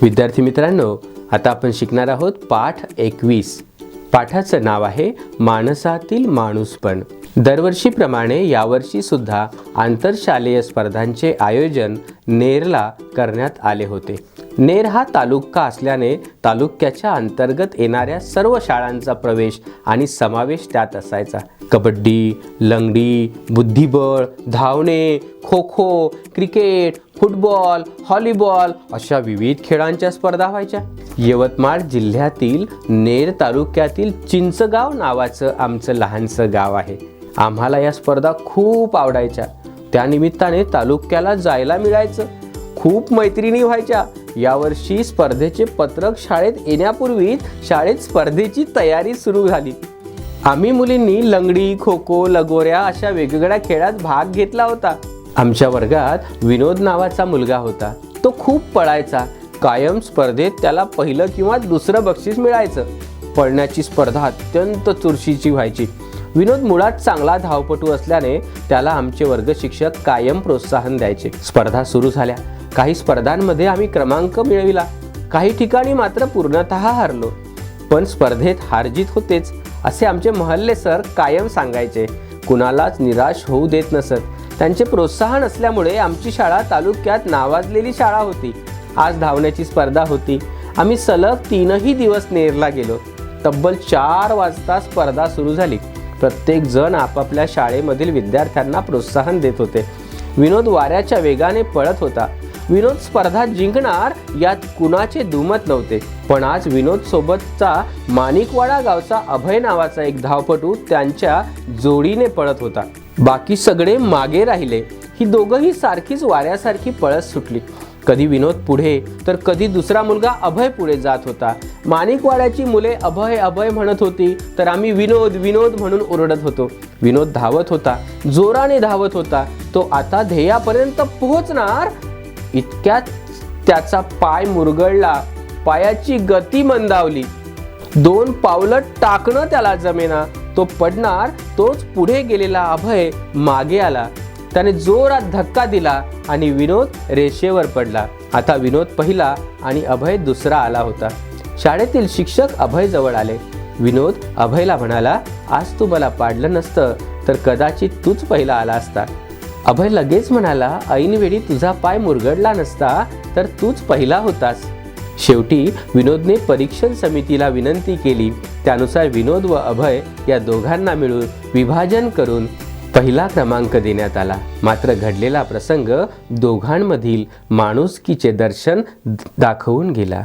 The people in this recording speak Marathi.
विद्यार्थी मित्रांनो, आता आपण शिकणार आहोत पाठ 21. पाठाचं नाव आहे माणसातील माणूसपण. दरवर्षीप्रमाणे यावर्षी सुद्धा आंतरशालेय स्पर्धांचे आयोजन नेरला करण्यात आले होते. नेर हा तालुका असल्याने तालुक्याच्या अंतर्गत येणाऱ्या सर्व शाळांचा प्रवेश आणि समावेश त्यात असायचा. कबड्डी, लंगडी, बुद्धिबळ, धावणे, kho kho, cricket, football, volleyball अशा विविध खेळांच्या स्पर्धा व्हायच्या. यवतमाळ जिल्ह्यातील नेर तालुक्यातील चिंचगाव नावाचं आमचं लहानसं गाव आहे. आम्हाला या स्पर्धा खूप आवडायच्या. त्यानिमित्ताने तालुक्याला जायला मिळायचं. खूप मैत्रिणी व्हायच्या. यावर्षी स्पर्धेचे पत्रक शाळेत येण्यापूर्वी शाळेत स्पर्धेची तयारी सुरू झाली. आम्ही मुलींनी लंगडी, खो खो, लगोऱ्या अशा वेगवेगळ्या खेळात भाग घेतला होता. आमच्या वर्गात विनोद नावाचा मुलगा होता. तो खूप पळायचा. कायम स्पर्धेत त्याला पहिलं किंवा दुसरं बक्षीस मिळायचं. पळण्याची स्पर्धा अत्यंत चुरशीची व्हायची. विनोद मुळात चांगला धावपटू असल्याने त्याला आमचे वर्ग शिक्षक कायम प्रोत्साहन द्यायचे. स्पर्धा सुरू झाल्या. काही स्पर्धांमध्ये आम्ही क्रमांक मिळविला. काही ठिकाणी मात्र पूर्णतः हारलो. पण स्पर्धेत हारजीत होतेच असे आमचे महल्ले सर कायम सांगायचे. कुणालाच निराश होऊ देत नसत. त्यांचे प्रोत्साहन असल्यामुळे आमची शाळा तालुक्यात नावाजलेली शाळा होती. आज धावण्याची स्पर्धा होती. आम्ही सलग 3 दिवस नेरला गेलो. तब्बल 4 वाजता स्पर्धा सुरू झाली. प्रत्येक जण आपापल्या शाळेमधील विद्यार्थ्यांना प्रोत्साहन देत होते. विनोद वाऱ्याच्या वेगाने पळत होता. विनोद स्पर्धा जिंकणार यात कुणाचे दुमत नव्हते. पण आज विनोद सोबतचा माणिकवाडा गावचा अभय नावाचा एक धावपटू त्यांच्या जोडीने पळत होता. बाकी सगळे मागे राहिले. ही दोघंही सारखीच वाऱ्यासारखी पळत सुटली. कधी विनोद पुढे तर कधी दुसरा मुलगा अभय पुढे जात होता. माणिकवाड्याची मुले अभय अभय म्हणत होती तर आम्ही विनोद विनोद म्हणून ओरडत होतो. विनोद धावत होता. जोराने धावत होता. तो आता ध्येयापर्यंत पोहोचणार इतक्यात त्याचा पाय मुरगळला. पायाची गती मंदावली. 2 पावलं टाकणं त्याला जमेना. तो पडणार. तोच पुढे गेलेला अभय मागे आला. त्याने जोरात धक्का दिला आणि विनोद रेषेवर पडला. आता विनोद पहिला आणि अभय दुसरा आला होता. शाळेतील शिक्षक अभय जवळ आले. विनोद अभयला म्हणाला, आज तू मला पाडलं नसतं तर कदाचित तूच पहिला आला असता. अभय लगेच म्हणाला, ऐनवेळी तुझा पाय मुरगळला नसता तर तूच पहिला होतास. शेवटी विनोदने परीक्षण समितीला विनंती केली. त्यानुसार विनोद व अभय या दोघांना मिळून विभाजन करून पहिला क्रमांक देण्यात आला. मात्र घडलेला प्रसंग दोघांमधील माणुसकीचे दर्शन दाखवून गेला.